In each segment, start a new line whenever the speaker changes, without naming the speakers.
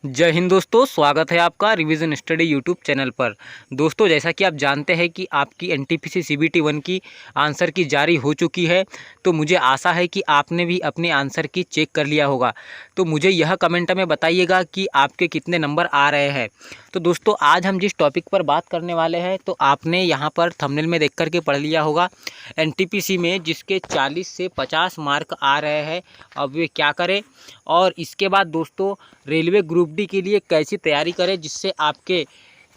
जय हिंद दोस्तों, स्वागत है आपका रिवीजन स्टडी यूट्यूब चैनल पर। दोस्तों, जैसा कि आप जानते हैं कि आपकी एनटीपीसी सीबीटी 1 की आंसर की जारी हो चुकी है, तो मुझे आशा है कि आपने भी अपने आंसर की चेक कर लिया होगा। तो मुझे यह कमेंट में बताइएगा कि आपके कितने नंबर आ रहे हैं। तो दोस्तों, आज हम जिस टॉपिक पर बात करने वाले हैं, तो आपने यहाँ पर थंबनेल में देख करके पढ़ लिया होगा। एनटीपीसी में जिसके 40 से 50 मार्क आ रहे हैं, अब वे क्या करें। और इसके बाद दोस्तों, रेलवे ग्रुप डी के लिए कैसी तैयारी करें जिससे आपके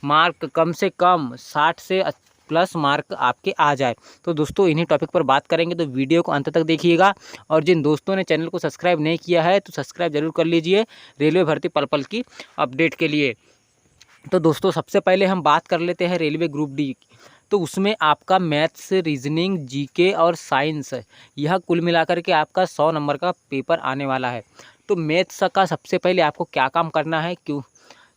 मार्क कम से कम 60 से प्लस मार्क आपके आ जाए। तो दोस्तों, इन्हीं टॉपिक पर बात करेंगे, तो वीडियो को अंत तक देखिएगा। और जिन दोस्तों ने चैनल को सब्सक्राइब नहीं किया है तो सब्सक्राइब जरूर कर लीजिए रेलवे भर्ती पल पल की अपडेट के लिए। तो दोस्तों, सबसे पहले हम बात कर लेते हैं रेलवे ग्रुप डी। तो उसमें आपका मैथ्स, रीजनिंग, जीके और साइंस, यह कुल मिलाकर के आपका 100 नंबर का पेपर आने वाला है। तो मैथ्स का सबसे पहले आपको क्या काम करना है, क्यों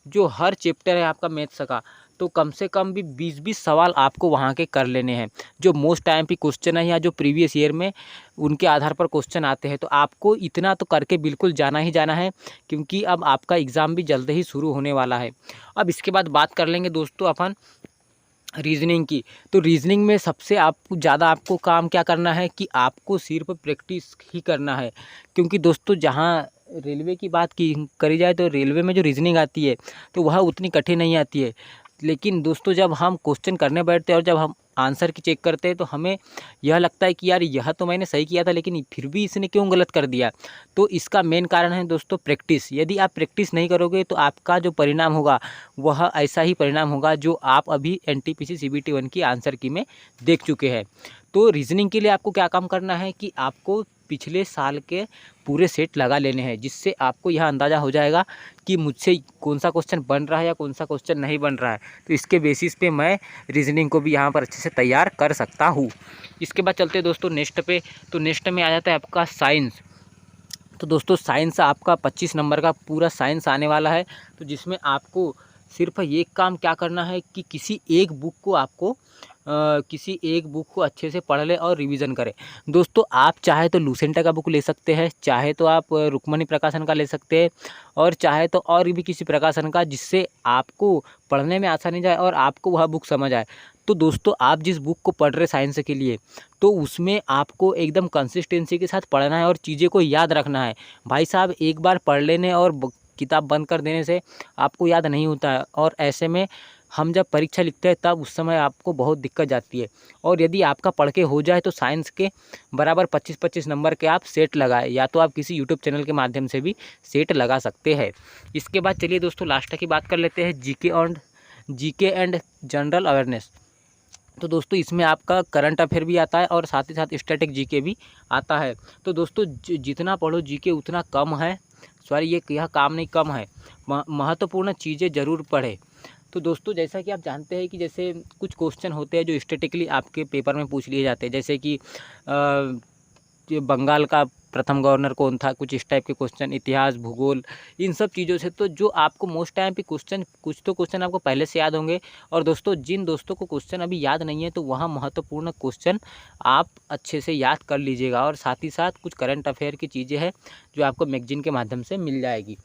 जो हर चैप्टर है आपका मैथ्स का, तो कम से कम भी 20-20 सवाल आपको वहाँ के कर लेने हैं। जो मोस्ट टाइम पे क्वेश्चन है या जो प्रीवियस ईयर में उनके आधार पर क्वेश्चन आते हैं, तो आपको इतना तो करके बिल्कुल जाना ही जाना है, क्योंकि अब आपका एग्ज़ाम भी जल्द ही शुरू होने वाला है। अब इसके बाद बात कर लेंगे दोस्तों अपन रीजनिंग की। तो रीजनिंग में सबसे आपको काम क्या करना है कि आपको सिर्फ प्रैक्टिस ही करना है। क्योंकि दोस्तों, जहाँ रेलवे की बात की करी जाए तो रेलवे में जो रीजनिंग आती है तो वह उतनी कठिन नहीं आती है। लेकिन दोस्तों, जब हम क्वेश्चन करने बैठते हैं और जब हम आंसर की चेक करते हैं तो हमें यह लगता है कि यार, यह तो मैंने सही किया था लेकिन फिर भी इसने क्यों गलत कर दिया। तो इसका मेन कारण है दोस्तों प्रैक्टिस। यदि आप प्रैक्टिस नहीं करोगे तो आपका जो परिणाम होगा वह ऐसा ही परिणाम होगा जो आप अभी एनटीपीसी सीबीटी 1 की आंसर की में देख चुके हैं। तो रीजनिंग के लिए आपको क्या काम करना है कि आपको पिछले साल के पूरे सेट लगा लेने हैं, जिससे आपको यह अंदाज़ा हो जाएगा कि मुझसे कौन सा क्वेश्चन बन रहा है या कौन सा क्वेश्चन नहीं बन रहा है। तो इसके बेसिस पे मैं रीजनिंग को भी यहाँ पर अच्छे से तैयार कर सकता हूँ। इसके बाद चलते हैं दोस्तों नेक्स्ट पे। तो नेक्स्ट में आ जाता है आपका साइंस। तो दोस्तों, साइंस आपका 25 नंबर का पूरा साइंस आने वाला है। तो जिसमें आपको सिर्फ ये काम क्या करना है कि किसी एक बुक को अच्छे से पढ़ ले और रिवीजन करें। दोस्तों, आप चाहे तो लूसेंटा का बुक ले सकते हैं, चाहे तो आप रुक्मणी प्रकाशन का ले सकते हैं, और चाहे तो और भी किसी प्रकाशन का, जिससे आपको पढ़ने में आसानी जाए और आपको वह बुक समझ आए। तो दोस्तों, आप जिस बुक को पढ़ रहे साइंस के लिए, तो उसमें आपको एकदम कंसिस्टेंसी के साथ पढ़ना है और चीज़ें को याद रखना है। भाई साहब, एक बार पढ़ लेने और किताब बंद कर देने से आपको याद नहीं होता है, और ऐसे में हम जब परीक्षा लिखते हैं तब उस समय आपको बहुत दिक्कत जाती है। और यदि आपका पढ़ के हो जाए तो साइंस के बराबर 25-25 नंबर के आप सेट लगाए, या तो आप किसी यूट्यूब चैनल के माध्यम से भी सेट लगा सकते हैं। इसके बाद चलिए दोस्तों, लास्ट की बात कर लेते हैं जीके एंड जनरल अवेयरनेस। तो दोस्तों, इसमें आपका करंट अफेयर भी आता है और साथ ही साथ स्टैटिक जीके भी आता है। तो दोस्तों, जितना पढ़ो जीके उतना कम है। यह काम नहीं, कम है। महत्वपूर्ण चीज़ें ज़रूर पढ़ें। तो दोस्तों, जैसा कि आप जानते हैं कि जैसे कुछ क्वेश्चन होते हैं जो स्टैटिकली आपके पेपर में पूछ लिए जाते हैं, जैसे कि जो बंगाल का प्रथम गवर्नर कौन था, कुछ इस टाइप के क्वेश्चन, इतिहास, भूगोल, इन सब चीज़ों से। तो जो आपको मोस्ट टाइम पे कुछ तो क्वेश्चन आपको पहले से याद होंगे। और दोस्तों, जिन दोस्तों को क्वेश्चन अभी याद नहीं है तो वहाँ महत्वपूर्ण क्वेश्चन आप अच्छे से याद कर लीजिएगा। और साथ ही साथ कुछ करंट अफेयर की चीज़ें हैं जो आपको मैगजीन के माध्यम से मिल जाएगी।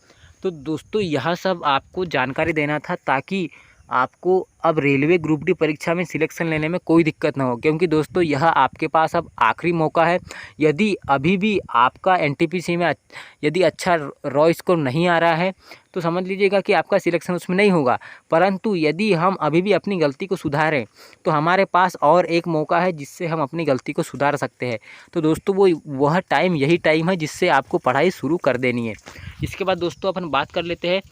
तो दोस्तों, यह सब आपको जानकारी देना था, ताकि आपको अब रेलवे ग्रुप डी परीक्षा में सिलेक्शन लेने में कोई दिक्कत ना हो। क्योंकि दोस्तों, यह आपके पास अब आखिरी मौका है। यदि अभी भी आपका एनटीपीसी में यदि अच्छा रॉ स्कोर नहीं आ रहा है तो समझ लीजिएगा कि आपका सिलेक्शन उसमें नहीं होगा। परंतु यदि हम अभी भी अपनी गलती को सुधारें तो हमारे पास और एक मौका है जिससे हम अपनी गलती को सुधार सकते हैं। तो दोस्तों, वह टाइम यही टाइम है जिससे आपको पढ़ाई शुरू कर देनी है। इसके बाद दोस्तों, अपन बात कर लेते हैं,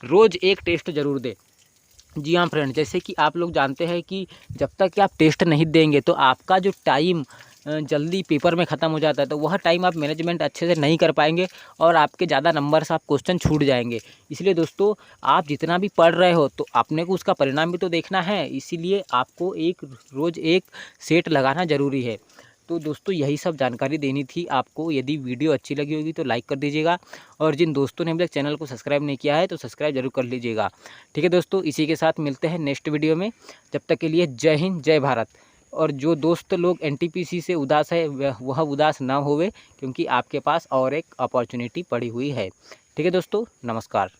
रोज़ एक टेस्ट ज़रूर दें। जी हाँ फ्रेंड, जैसे कि आप लोग जानते हैं कि जब तक कि आप टेस्ट नहीं देंगे तो आपका जो टाइम जल्दी पेपर में ख़त्म हो जाता है, तो वह टाइम आप मैनेजमेंट अच्छे से नहीं कर पाएंगे और आपके ज़्यादा नंबर से आप क्वेश्चन छूट जाएंगे। इसलिए दोस्तों, आप जितना भी पढ़ रहे हो तो अपने को उसका परिणाम भी तो देखना है। इसीलिए आपको रोज़ एक सेट लगाना ज़रूरी है। तो दोस्तों, यही सब जानकारी देनी थी आपको। यदि वीडियो अच्छी लगी होगी तो लाइक कर दीजिएगा, और जिन दोस्तों ने अभी तक चैनल को सब्सक्राइब नहीं किया है तो सब्सक्राइब जरूर कर लीजिएगा। ठीक है दोस्तों, इसी के साथ मिलते हैं नेक्स्ट वीडियो में। जब तक के लिए जय हिंद, जय भारत। और जो दोस्त लोग एनटीपीसी से उदास है वह उदास ना होवे, क्योंकि आपके पास और एक अपॉर्चुनिटी पड़ी हुई है। ठीक है दोस्तों, नमस्कार।